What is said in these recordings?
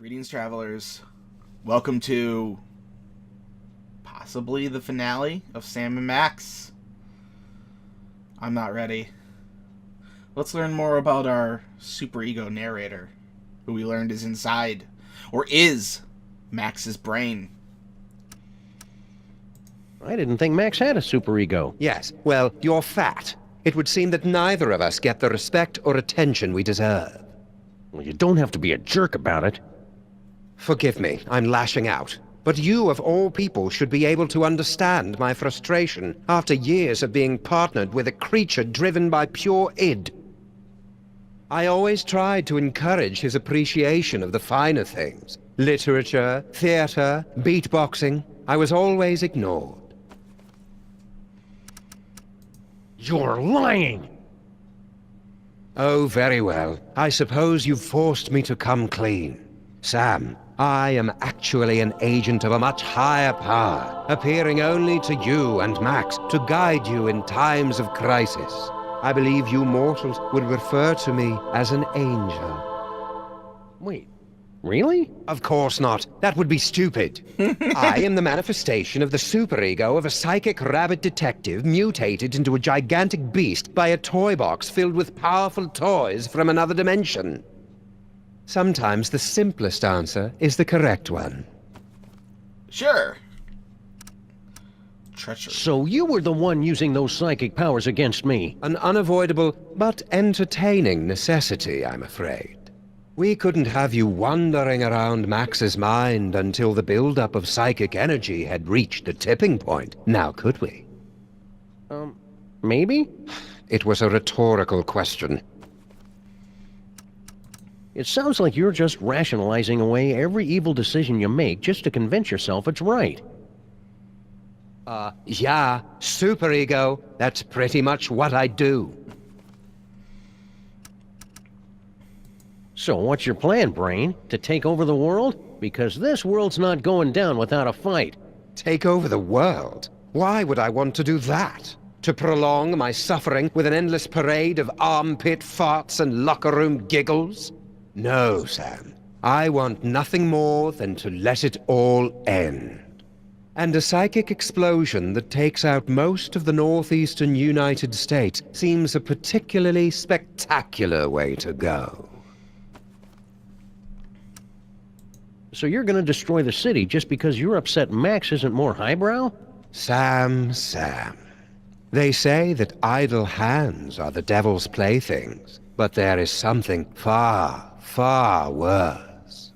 Greetings, travelers. Welcome to possibly the finale of Sam and Max. I'm not ready. Let's learn more about our superego narrator, who we learned is inside, or is, Max's brain. I didn't think Max had a superego. Yes, well, you're fat. It would seem that neither of us get the respect or attention we deserve. Well, you don't have to be a jerk about it. Forgive me, I'm lashing out. But you, of all people, should be able to understand my frustration after years of being partnered with a creature driven by pure id. I always tried to encourage his appreciation of the finer things. Literature, theater, beatboxing. I was always ignored. You're lying! Oh, very well. I suppose you've forced me to come clean. Sam, I am actually an agent of a much higher power, appearing only to you and Max to guide you in times of crisis. I believe you mortals would refer to me as an angel. Wait, really? Of course not. That would be stupid. I am the manifestation of the superego of a psychic rabbit detective mutated into a gigantic beast by a toy box filled with powerful toys from another dimension. Sometimes the simplest answer is the correct one. Sure. Treachery. So you were the one using those psychic powers against me. An unavoidable but entertaining necessity, I'm afraid. We couldn't have you wandering around Max's mind until the buildup of psychic energy had reached a tipping point, now could we? Maybe? It was a rhetorical question. It sounds like you're just rationalizing away every evil decision you make just to convince yourself it's right. Yeah, superego. That's pretty much what I do. So what's your plan, Brain? To take over the world? Because this world's not going down without a fight. Take over the world? Why would I want to do that? To prolong my suffering with an endless parade of armpit farts and locker room giggles? No, Sam. I want nothing more than to let it all end. And a psychic explosion that takes out most of the northeastern United States seems a particularly spectacular way to go. So you're gonna destroy the city just because you're upset Max isn't more highbrow? Sam. They say that idle hands are the devil's playthings, but there is something far worse.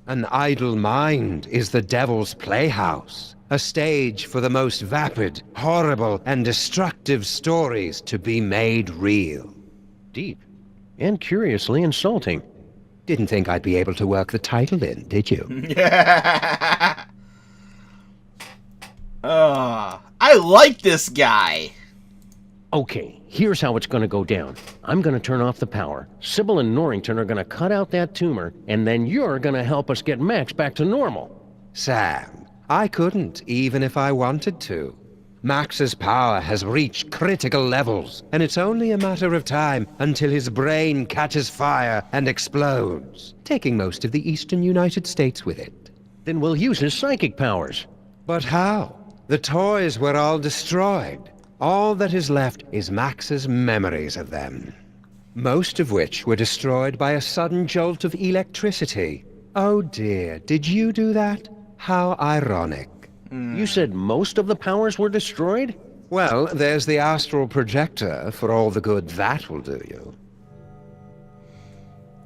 An idle mind is the devil's playhouse, a stage for the most vapid, horrible, and destructive stories to be made real. Deep. And curiously insulting. Didn't think I'd be able to work the title in, did you? I like this guy. Okay, here's how it's gonna go down. I'm gonna turn off the power. Sybil and Norrington are gonna cut out that tumor, and then you're gonna help us get Max back to normal. Sam, I couldn't, even if I wanted to. Max's power has reached critical levels, and it's only a matter of time until his brain catches fire and explodes, taking most of the eastern United States with it. Then we'll use his psychic powers. But how? The toys were all destroyed. All that is left is Max's memories of them. Most of which were destroyed by a sudden jolt of electricity. Oh dear, did you do that? How ironic. You said most of the powers were destroyed? Well, there's the astral projector for all the good that will do you.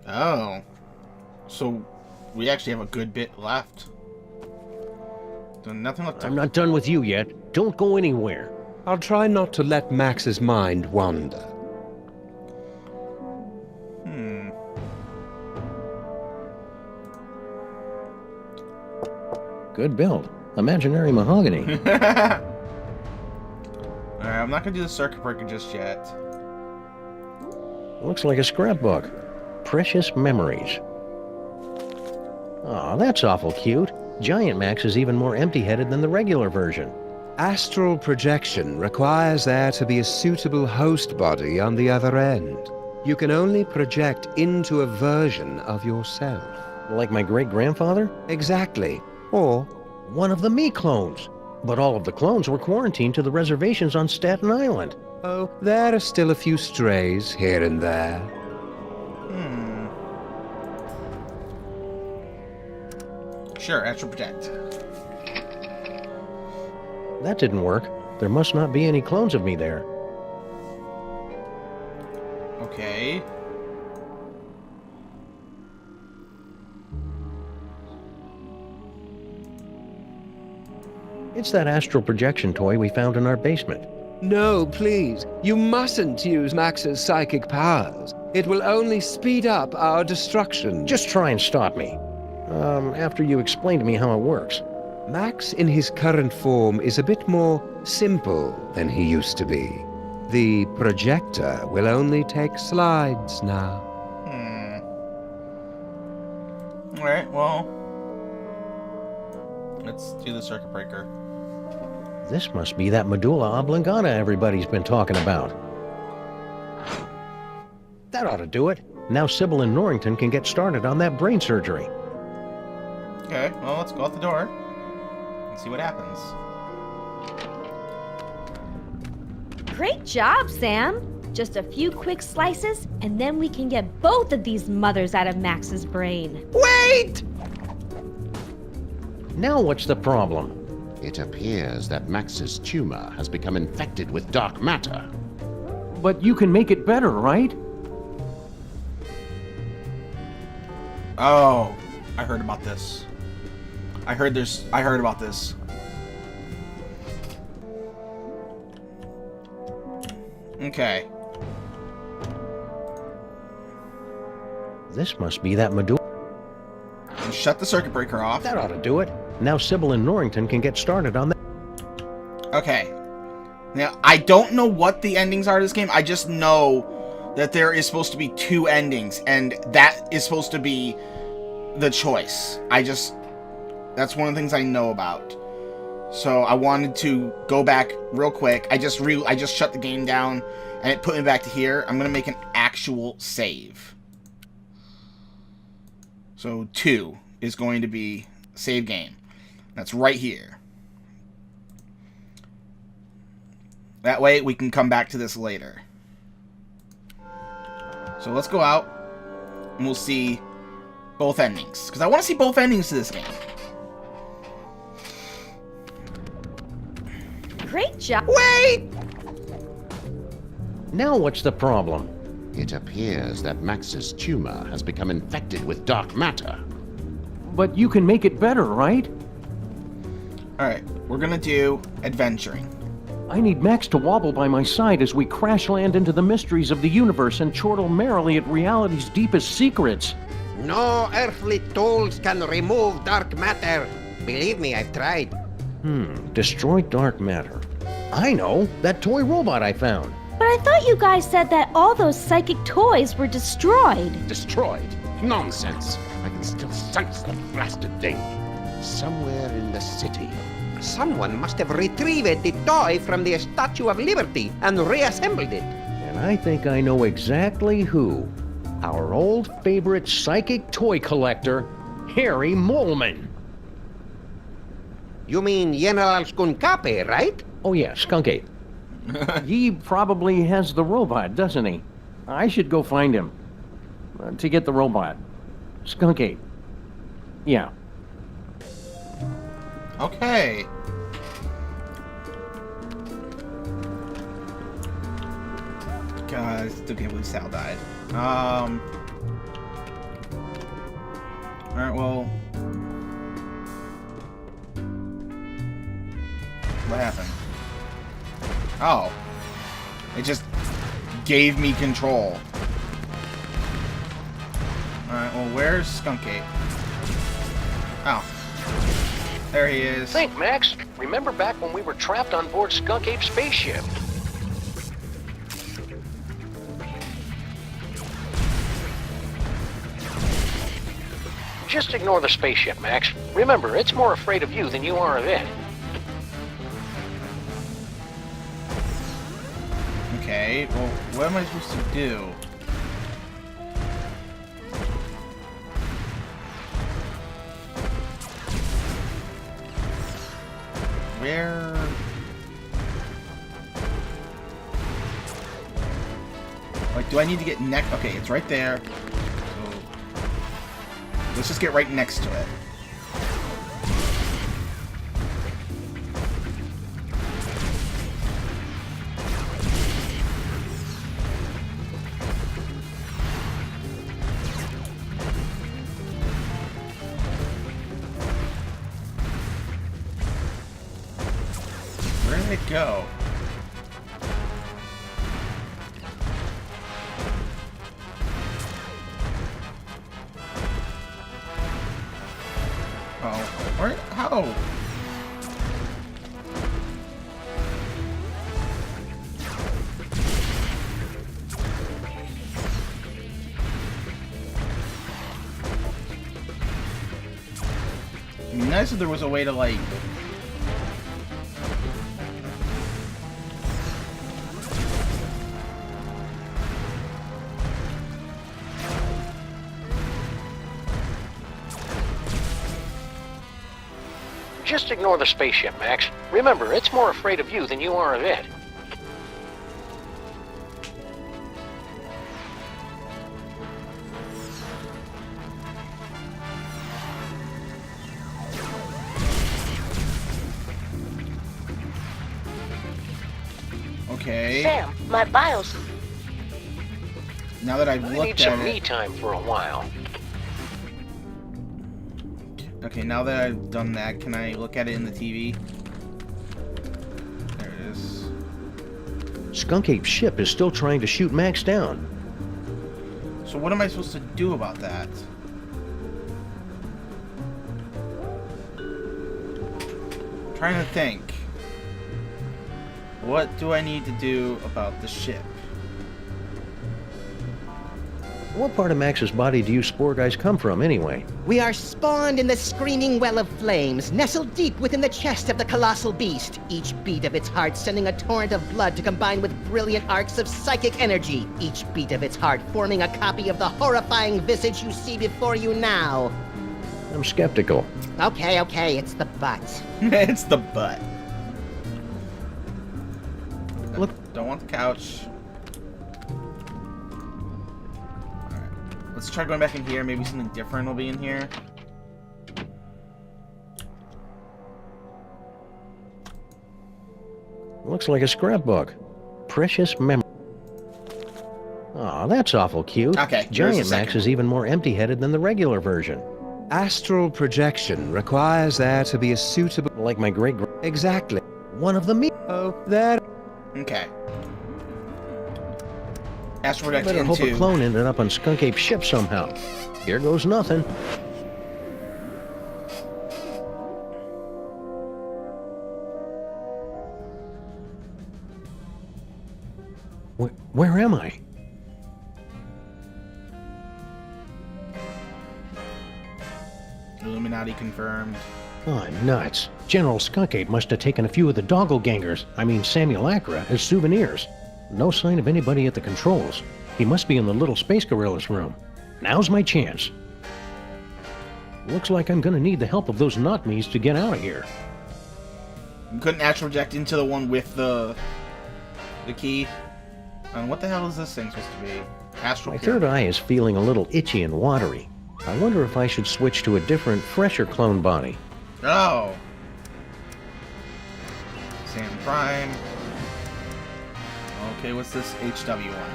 Oh. So, we actually have a good bit left. Nothing left. I'm not done with you yet. Don't go anywhere. I'll try not to let Max's mind wander. Good build. Imaginary mahogany. Alright, I'm not gonna do the circuit breaker just yet. Looks like a scrapbook. Precious memories. Aw, that's awful cute. Giant Max is even more empty-headed than the regular version. Astral projection requires there to be a suitable host body on the other end. You can only project into a version of yourself. Like my great-grandfather? Exactly. Or One of the me clones. But all of the clones were quarantined to the reservations on Staten Island. oh, there are still a few strays here and there. Sure, Astral Project. That didn't work. There must not be any clones of me there. Okay. It's that astral projection toy we found in our basement. No, please. You mustn't use Max's psychic powers. It will only speed up our destruction. Just try and stop me. After you explain to me how it works. Max in his current form is a bit more simple than he used to be. The projector will only take slides now. Alright, well. Let's do the circuit breaker. This must be that medulla oblongata everybody's been talking about. That ought to do it. Now Sybil and Norrington can get started on that brain surgery. Okay, well, let's go out the door and see what happens. Great job, Sam. Just a few quick slices, and then we can get both of these mothers out of Max's brain. Wait! Now what's the problem? It appears that Max's tumor has become infected with dark matter. But you can make it better, right? Oh, I heard about this. I heard about this. Okay. This must be that medulla. And shut the circuit breaker off. That ought to do it. Now Sybil and Norrington can get started on that. Okay. Now, I don't know what the endings are to this game. I just know that there is supposed to be 2 endings, and that is supposed to be the choice. That's one of the things I know about. So I wanted to go back real quick. I just shut the game down, and it put me back to here. I'm going to make an actual save. So 2 is going to be save game. That's right here. That way we can come back to this later. So let's go out and we'll see both endings. Because I want to see both endings to this game. Great job. Wait! Now what's the problem? It appears that Max's tumor has become infected with dark matter. But you can make it better, right? Alright, we're going to do adventuring. I need Max to wobble by my side as we crash land into the mysteries of the universe and chortle merrily at reality's deepest secrets. No earthly tools can remove dark matter. Believe me, I've tried. Destroy dark matter. I know, that toy robot I found. But I thought you guys said that all those psychic toys were destroyed. Destroyed? Nonsense! I can still sense the blasted thing. Somewhere in the city. Someone must have retrieved the toy from the Statue of Liberty and reassembled it. And I think I know exactly who. Our old favorite psychic toy collector, Harry Moleman. You mean General Skunkape, right? Oh yeah, Skunk Ape. He probably has the robot, doesn't he? I should go find him. To get the robot. Skunk Ape. Yeah. Okay. God, I still can't believe Sal died. Alright, well. What happened? Oh. It just gave me control. Alright, well, where's Skunk Ape? Oh. There he is. Think, Max. Remember back when we were trapped on board Skunk Ape's spaceship? Just ignore the spaceship, Max. Remember, it's more afraid of you than you are of it. Okay, well, what am I supposed to do? Where? Like, do I need to get next? Okay, it's right there. So let's just get right next to it. Where did it go? Oh, where? How? It'd be nice if there was a way to, like... Just ignore the spaceship, Max. Remember, it's more afraid of you than you are of it. Okay. Sam, my BIOS. Now that I've I need looked some at me it... time for a while. Okay, now that I've done that, can I look at it in the TV? There it is. Skunk Ape's ship is still trying to shoot Max down. So what am I supposed to do about that? Trying to think. What do I need to do about the ship? What part of Max's body do you spore guys come from, anyway? We are spawned in the screaming well of flames, nestled deep within the chest of the colossal beast, each beat of its heart sending a torrent of blood to combine with brilliant arcs of psychic energy, each beat of its heart forming a copy of the horrifying visage you see before you now. I'm skeptical. Okay, it's the butt. It's the butt. Look. Don't want the couch. Alright. Let's try going back in here. Maybe something different will be in here. Looks like a scrapbook. Precious memory. Aw, that's awful cute. Okay, here's the Giant Max second. is even more empty-headed than the regular version. Astral projection requires there to be a suitable... Like my great... Exactly. One of the me... Oh, there... Okay. Astral Better Project hope a into... clone ended up on Skunk Ape's ship somehow. Here goes nothing. Where am I? Illuminati confirmed. Oh, nuts. General Skunk Ape must have taken a few of the Doppelgangers, Simulacra, as souvenirs. No sign of anybody at the controls. He must be in the little Space Gorilla's room. Now's my chance. Looks like I'm gonna need the help of those not-me's to get out of here. You couldn't astral project into the one with the key. And what the hell is this thing supposed to be? Astral My Pyramid. third eye is feeling a little itchy and watery. I wonder if I should switch to a different, fresher clone body. Oh. Sam Prime. Okay, what's this HW one?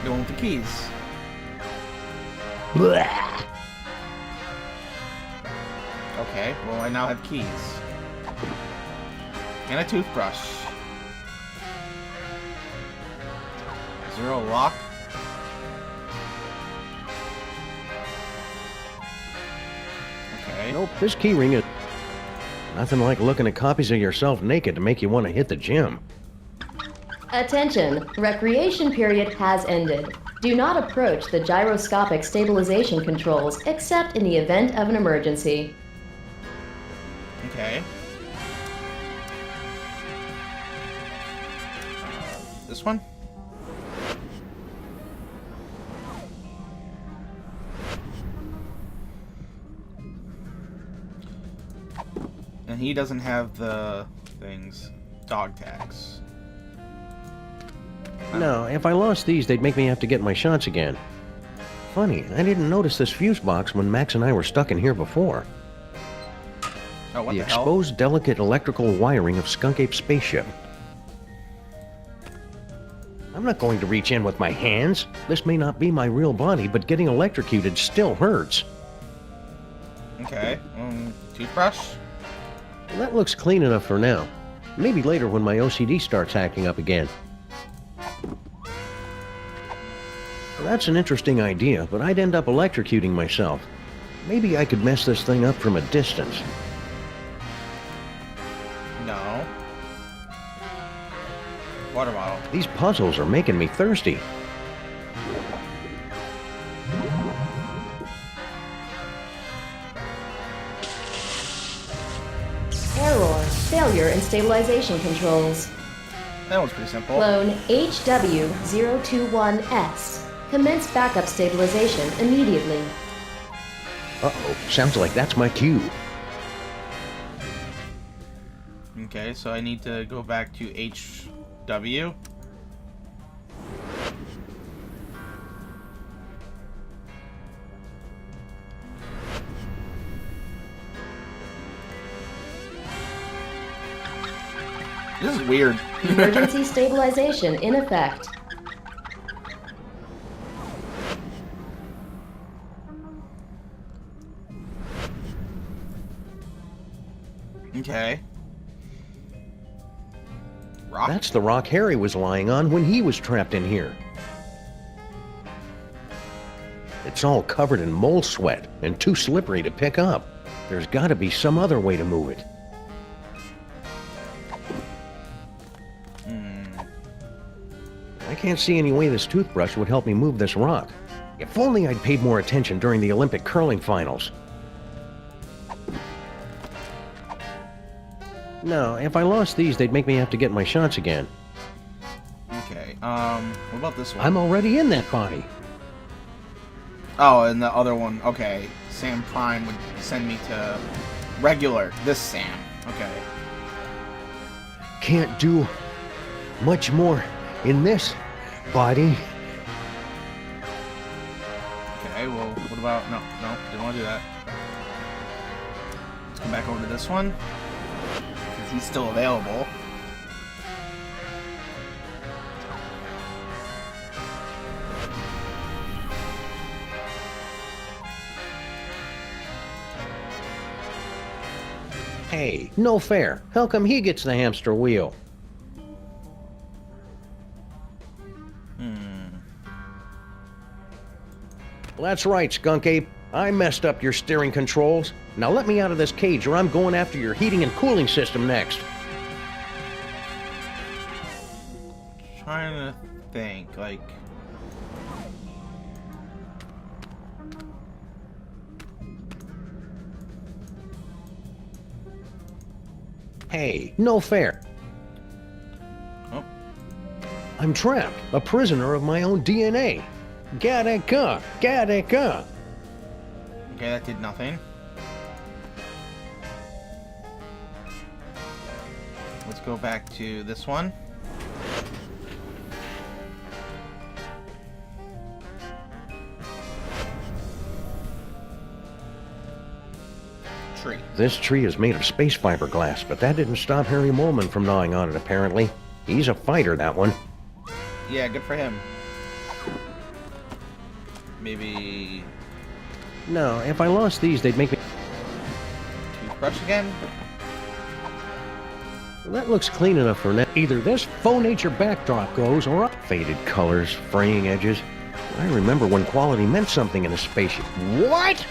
The one with the keys. Okay, well I now have keys. And a toothbrush. Is there a lock? Okay. Nope, this keyring is... Nothing like looking at copies of yourself naked to make you want to hit the gym. Attention, recreation period has ended. Do not approach the gyroscopic stabilization controls except in the event of an emergency. Okay. This one? And he doesn't have the things. Dog tags. No, if I lost these, they'd make me have to get my shots again. Funny, I didn't notice this fuse box when Max and I were stuck in here before. Oh, what The the hell? exposed, delicate electrical wiring of Skunk Ape's spaceship. I'm not going to reach in with my hands. This may not be my real body, but getting electrocuted still hurts. Okay. Toothbrush? Well, that looks clean enough for now. Maybe later when my OCD starts acting up again. Well, that's an interesting idea, but I'd end up electrocuting myself. Maybe I could mess this thing up from a distance. No. Water bottle. These puzzles are making me thirsty. Error. Failure in stabilization controls. That one's pretty simple. Clone HW021S. Commence backup stabilization immediately. Uh-oh, sounds like that's my cue. Okay, so I need to go back to HW. This is weird. Emergency stabilization in effect. Okay. Rock? That's the rock Harry was lying on when he was trapped in here. It's all covered in mole sweat and too slippery to pick up. There's got to be some other way to move it. I can't see any way this toothbrush would help me move this rock. If only I'd paid more attention during the Olympic curling finals. No, if I lost these, they'd make me have to get my shots again. Okay, what about this one? I'm already in that body. Oh, and the other one, okay. Sam Prime would send me to regular, this Sam. Okay. Can't do much more in this body. Okay, well, what about, no, didn't want to do that. Let's go back over to this one. Because he's still available. Hey, no fair. How come he gets the hamster wheel? That's right, Skunk Ape. I messed up your steering controls. Now let me out of this cage or I'm going after your heating and cooling system next. Trying to think, like... Hey, no fair. Oh. I'm trapped, a prisoner of my own DNA. Gattaca, Gattaca. Okay, that did nothing. Let's go back to this one. Tree. This tree is made of space fiberglass, but that didn't stop Harry Molman from gnawing on it, apparently. He's a fighter, that one. Yeah, good for him. Maybe... No, if I lost these, they'd make me... toothbrush again? That looks clean enough for now. Either this faux nature backdrop goes, or faded colors, fraying edges. I remember when quality meant something in a spaceship. What?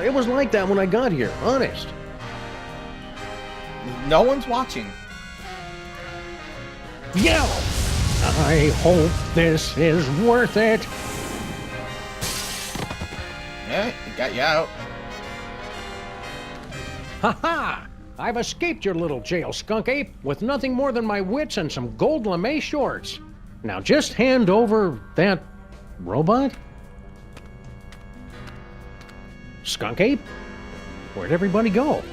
It was like that when I got here, honest. No one's watching. Yell! I hope this is worth it. Yeah, it got you out. Ha ha! I've escaped your little jail, Skunk Ape, with nothing more than my wits and some gold lame shorts. Now just hand over that robot? Skunk Ape? Where'd everybody go?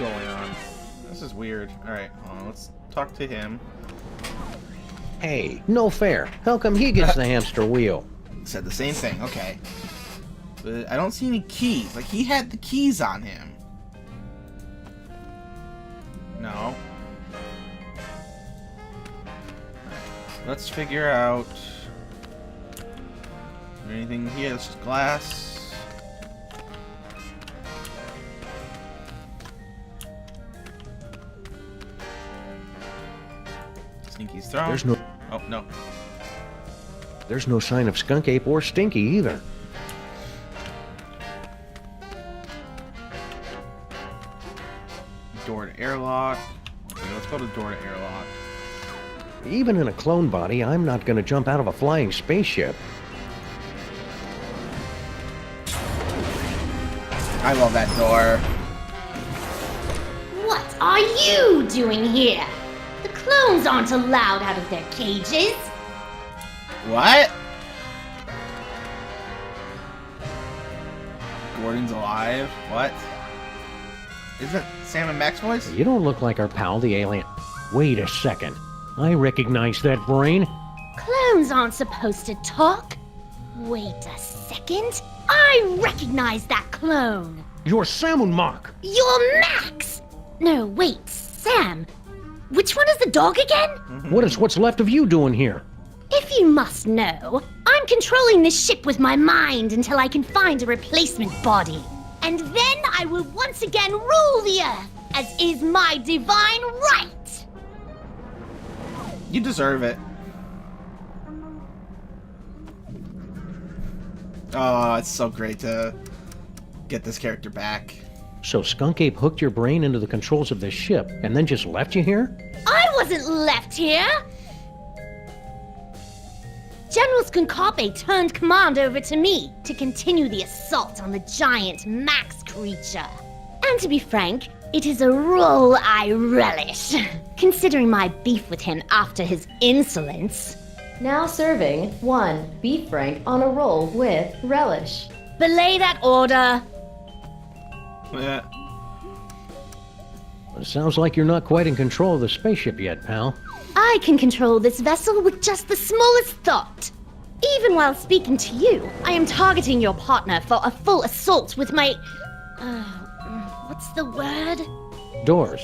going on? This is weird. Alright, let's talk to him. Hey, no fair. How come he gets the hamster wheel? Said the same thing, okay. But I don't see any keys. Like, he had the keys on him. No. Let's figure out... anything here? This is glass. Stinky's throne. There's no Oh, no. There's no sign of Skunk Ape or Stinky either. Door to airlock. Okay, let's go to door to airlock. Even in a clone body, I'm not going to jump out of a flying spaceship. I love that door. What are you doing here? The clones aren't allowed out of their cages. What? Gordon's alive? What? Is that Sam and Max voice? You don't look like our pal, the alien. Wait a second. I recognize that brain. Clones aren't supposed to talk. Wait a second. I recognize that clone. You're Sammun Mark. You're Max. No, wait, Sam. Which one is the dog again? What is what's left of you doing here? If you must know, I'm controlling this ship with my mind until I can find a replacement body. And then I will once again rule the Earth, as is my divine right. You deserve it. Oh, it's so great to get this character back. So Skunk Ape hooked your brain into the controls of this ship and then just left you here? I wasn't left here! General Skunkape turned command over to me to continue the assault on the giant Max creature. And to be frank, it is a role I relish, considering my beef with him after his insolence. Now serving 1 beef frank on a roll with relish. Belay that order. Yeah. It sounds like you're not quite in control of the spaceship yet, pal. I can control this vessel with just the smallest thought. Even while speaking to you, I am targeting your partner for a full assault with my... what's the word? Doors.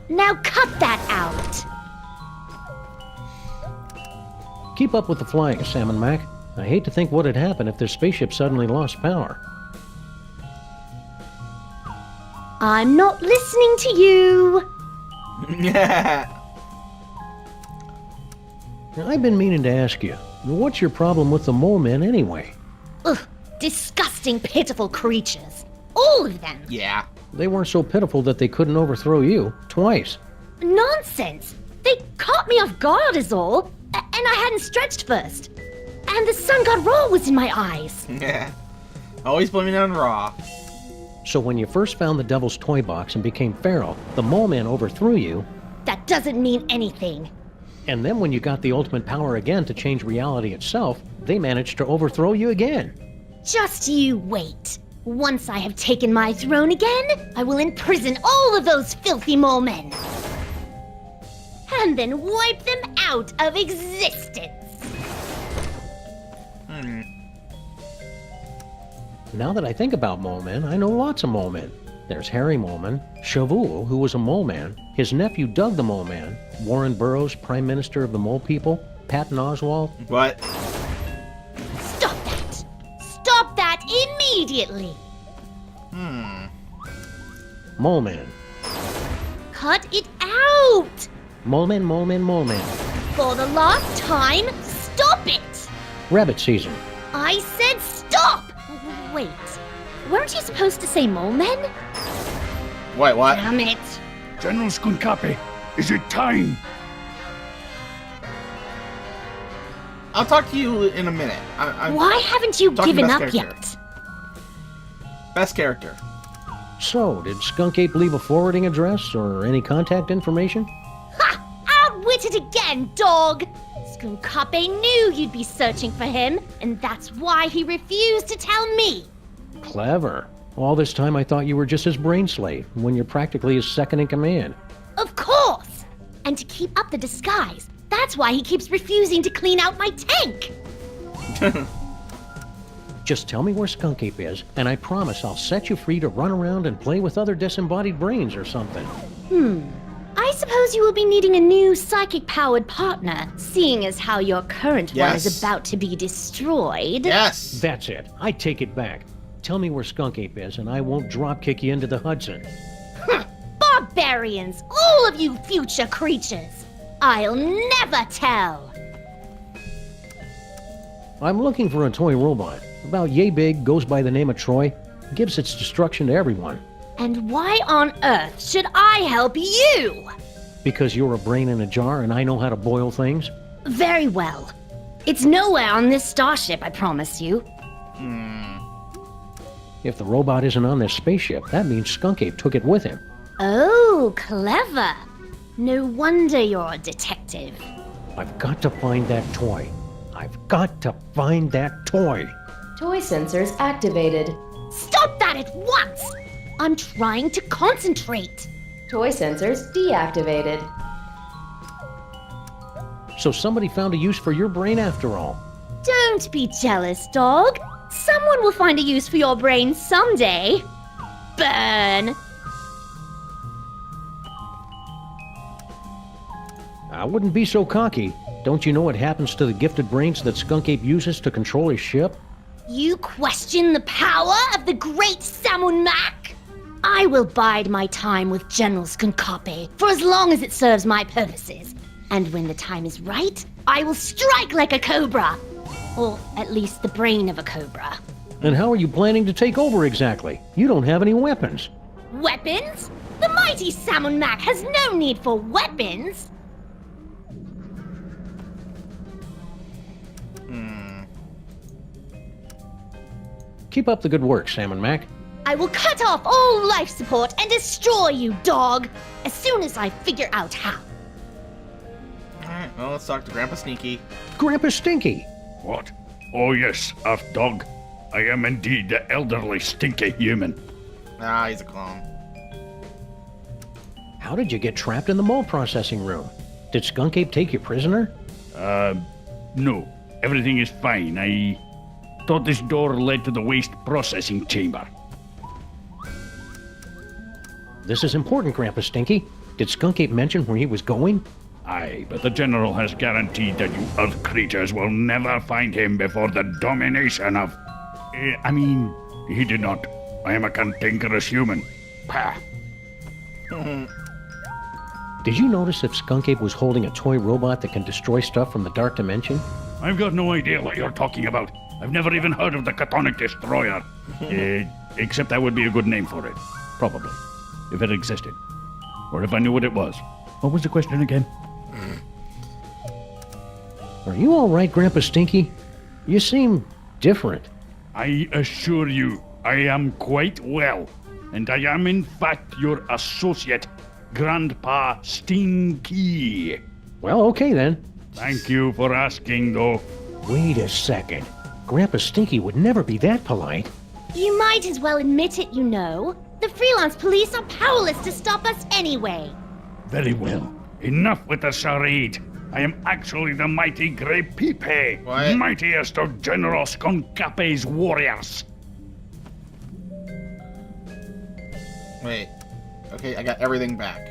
Now cut that out! Keep up with the flying, Sam and Mac. I hate to think what'd happen if their spaceship suddenly lost power. I'm not listening to you! Yeah. I've been meaning to ask you, what's your problem with the mole men anyway? Ugh, disgusting, pitiful creatures. All of them. Yeah. They weren't so pitiful that they couldn't overthrow you twice. Nonsense! They caught me off guard is all, and I hadn't stretched first. And the sun god Raw was in my eyes. Yeah. Always blaming it on Raw. So when you first found the Devil's Toy Box and became feral, the mole men overthrew you. That doesn't mean anything. And then when you got the ultimate power again to change reality itself, they managed to overthrow you again. Just you wait. Once I have taken my throne again, I will imprison all of those filthy mole men. And then wipe them out of existence. Now that I think about mole men, I know lots of mole men. There's Harry Moleman, Shavul, who was a mole man, his nephew Doug the Mole Man, Warren Burroughs, Prime Minister of the Mole People, Patton Oswalt. What? Stop that! Stop that immediately! Mole man. Cut it out! Mole man, mole man, mole man. For the last time, stop it! Rabbit season. I said stop! Wait, weren't you supposed to say mole men? Wait, what? Damn it. General Skunkape, is it time? I'll talk to you in a minute. I'm Why haven't you talking given best up character. yet? Best character. So, did Skunk Ape leave a forwarding address or any contact information? Ha! Outwitted again, dog! Skunkape knew you'd be searching for him, and that's why he refused to tell me. Clever. All this time I thought you were just his brain slave, when you're practically his second in command. Of course! And to keep up the disguise, that's why he keeps refusing to clean out my tank! Just tell me where Skunk Ape is, and I promise I'll set you free to run around and play with other disembodied brains or something. I suppose you will be needing a new psychic-powered partner, seeing as how your current one is Yes. about to be destroyed. Yes. That's it. I take it back. Tell me where Skunk Ape is, and I won't drop-kick you into the Hudson. Barbarians! All of you future creatures! I'll never tell! I'm looking for a toy robot. About yay big, goes by the name of Troy, gives its destruction to everyone. And why on earth should I help you? Because you're a brain in a jar and I know how to boil things? Very well. It's nowhere on this starship, I promise you. If the robot isn't on this spaceship, that means Skunk Ape took it with him. Oh, clever. No wonder you're a detective. I've got to find that toy. I've got to find that toy. Toy sensors activated. Stop that at once! I'm trying to concentrate. Toy sensors deactivated. So somebody found a use for your brain after all. Don't be jealous, dog. Someone will find a use for your brain someday. Burn. I wouldn't be so cocky. Don't you know what happens to the gifted brains that Skunk Ape uses to control his ship? You question the power of the great Sammun Mac? I will bide my time with General Skunkape for as long as it serves my purposes. And when the time is right, I will strike like a cobra. Or at least the brain of a cobra. And how are you planning to take over exactly? You don't have any weapons. Weapons? The mighty Sammun Mac has no need for weapons. Keep up the good work, Salmon Mac. I will cut off all life support and destroy you, dog, as soon as I figure out how. Alright, well, let's talk to Grandpa Sneaky. Grandpa Stinky. What? Oh yes, Earth Dog. I am indeed the elderly stinky human. Ah, he's a clone. How did you get trapped in the mole processing room? Did Skunk Ape take you prisoner? No. Everything is fine. I thought this door led to the waste processing chamber. This is important, Grandpa Stinky. Did Skunk Ape mention where he was going? Aye, but the General has guaranteed that you Earth creatures will never find him before the domination of... he did not. I am a cantankerous human. Pah. Did you notice if Skunk Ape was holding a toy robot that can destroy stuff from the Dark Dimension? I've got no idea what you're talking about. I've never even heard of the Catonic Destroyer. Except that would be a good name for it. Probably. If it existed. Or if I knew what it was. What was the question again? Are you all right, Grandpa Stinky? You seem different. I assure you, I am quite well. And I am in fact your associate, Grandpa Stinky. Well, okay then. Thank you for asking, though. Wait a second. Grandpa Stinky would never be that polite. You might as well admit it, you know. The freelance police are powerless to stop us anyway. Very well. Enough with the charade. I am actually the mighty Grey Pipe, What? mightiest of General Skunkape's warriors. Wait. Okay, I got everything back.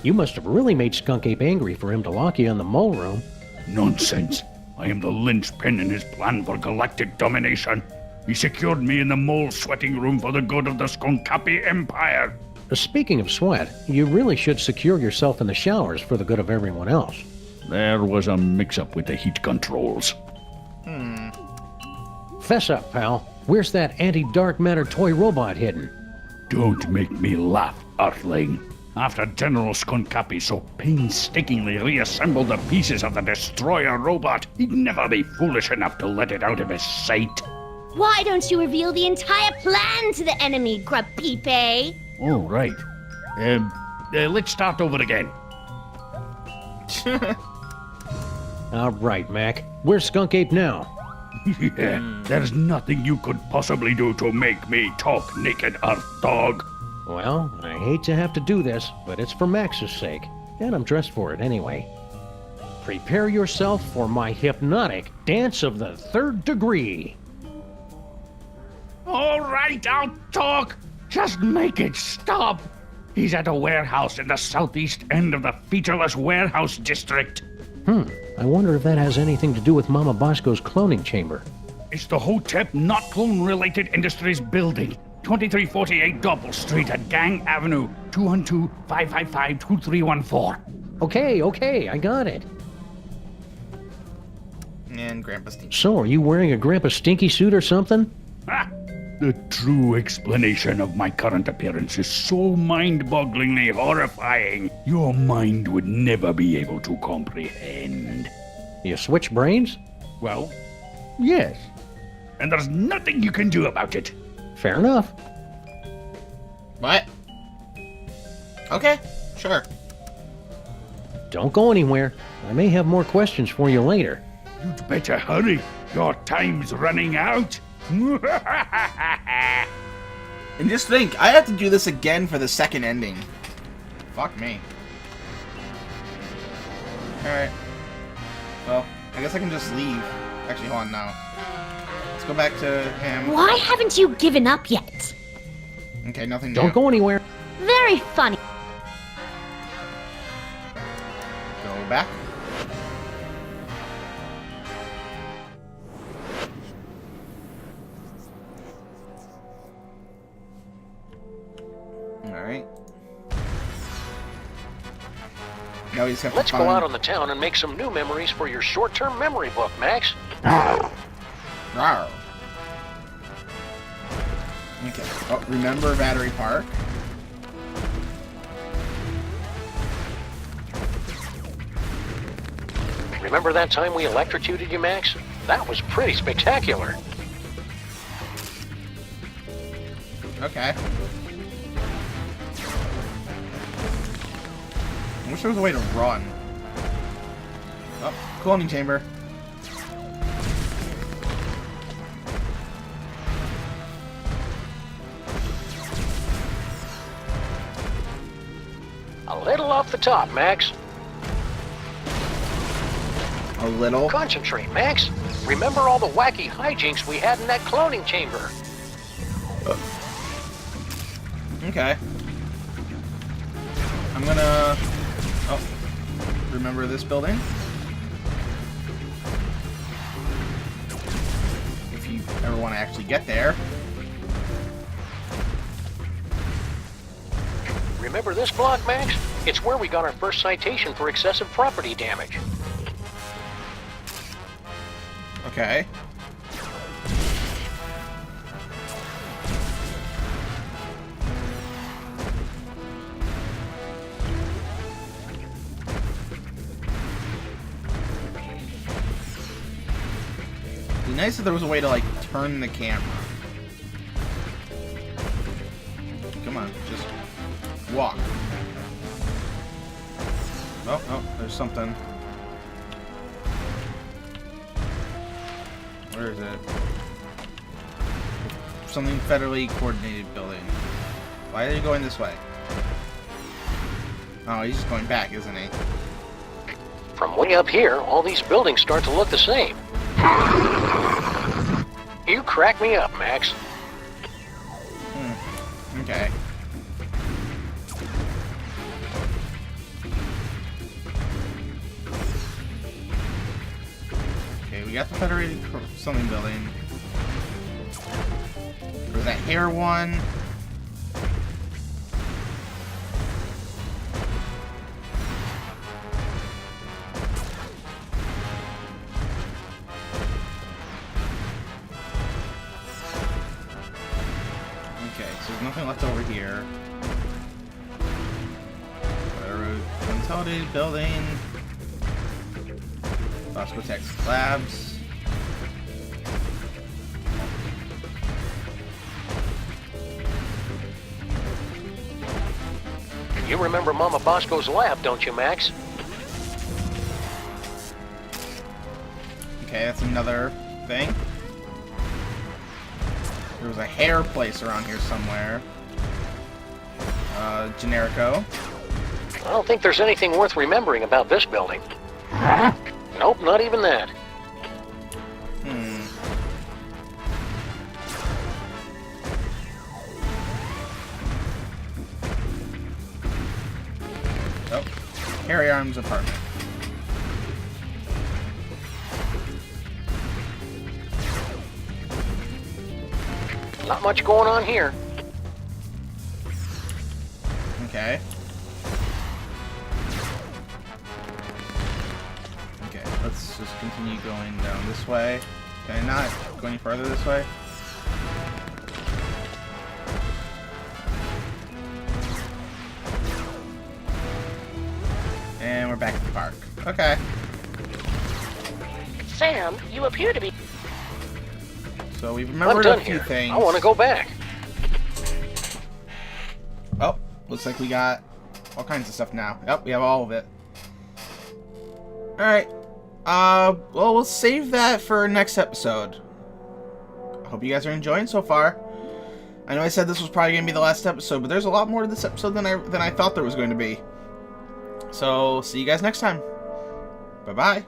You must have really made Skunk Ape angry for him to lock you in the mole room. Nonsense. I am the linchpin in his plan for galactic domination. He secured me in the mole sweating room for the good of the Skunkape Empire. Speaking of sweat, you really should secure yourself in the showers for the good of everyone else. There was a mix-up with the heat controls. Fess up, pal. Where's that anti-dark matter toy robot hidden? Don't make me laugh, Earthling. After General Skunkape so painstakingly reassembled the pieces of the destroyer robot, he'd never be foolish enough to let it out of his sight. Why don't you reveal the entire plan to the enemy, Grapipe? Oh, right. Let's start over again. All right, Mac. Where's Skunk Ape now? Yeah, there's nothing you could possibly do to make me talk, naked Earth dog. Well, I hate to have to do this, but it's for Max's sake, and I'm dressed for it anyway. Prepare yourself for my hypnotic dance of the 3rd degree. All right, I'll talk. Just make it stop. He's at a warehouse in the southeast end of the featureless warehouse district. I wonder if that has anything to do with Mama Bosco's cloning chamber. It's the Hotep Not Clone-Related Industries Building, 2348 Doppel Street at Gang Avenue, 212-555-2314. Okay, I got it. And Grandpa Steve. So, are you wearing a Grandpa Stinky suit or something? Ah, the true explanation of my current appearance is so mind-bogglingly horrifying, your mind would never be able to comprehend. You switch brains? Well, yes. And there's nothing you can do about it. Fair enough. What? Okay, sure. Don't go anywhere. I may have more questions for you later. You'd better hurry. Your time's running out. And just think, I have to do this again for the second ending. Fuck me. Alright. Well, I guess I can just leave. Actually, hold on now. Let's go back to him. Why haven't you given up yet? Okay, nothing new. Don't go anywhere. Very funny. Go back. Alright. Now we just have to Let's go find... out on the town and make some new memories for your short-term memory book, Max. Rawr. Okay. Oh, remember Battery Park? Remember that time we electrocuted you, Max? That was pretty spectacular. Okay. I wish there was a way to run. Oh, cloning chamber. A little off the top, Max. A little. Concentrate, Max. Remember all the wacky hijinks we had in that cloning chamber. Okay. I'm gonna... Oh. Remember this building? If you ever want to actually get there. Remember this block, Max? It's where we got our first citation for excessive property damage. Okay. It'd be nice if there was a way to, like, turn the camera. Come on, just walk. Oh, oh, there's something. Where is it? Something federally coordinated building. Why are you going this way? Oh, he's just going back, isn't he? From way up here, all these buildings start to look the same. You crack me up, Max. Okay. Okay, we got the Federated something building. There's that hair one. Okay, so there's nothing left over here. Consolidated building. Bosco Tech Labs. You remember Mama Bosco's lab, don't you, Max? Okay, that's another thing. There was a hair place around here somewhere. Generico. I don't think there's anything worth remembering about this building. Nope, not even that. Oh, Harry Arms' apartment. Not much going on here. Okay. Okay, let's just continue going down this way. Can I not go any further this way? And we're back at the park. Okay. Sam, you appear to be... So we've I'm remembered done a few here. things. I want to go back. Oh, looks like we got all kinds of stuff now. Yep, we have all of it. Alright. Well, we'll save that for next episode. I hope you guys are enjoying so far. I know I said this was probably going to be the last episode, but there's a lot more to this episode than I thought there was going to be. So, see you guys next time. Bye-bye.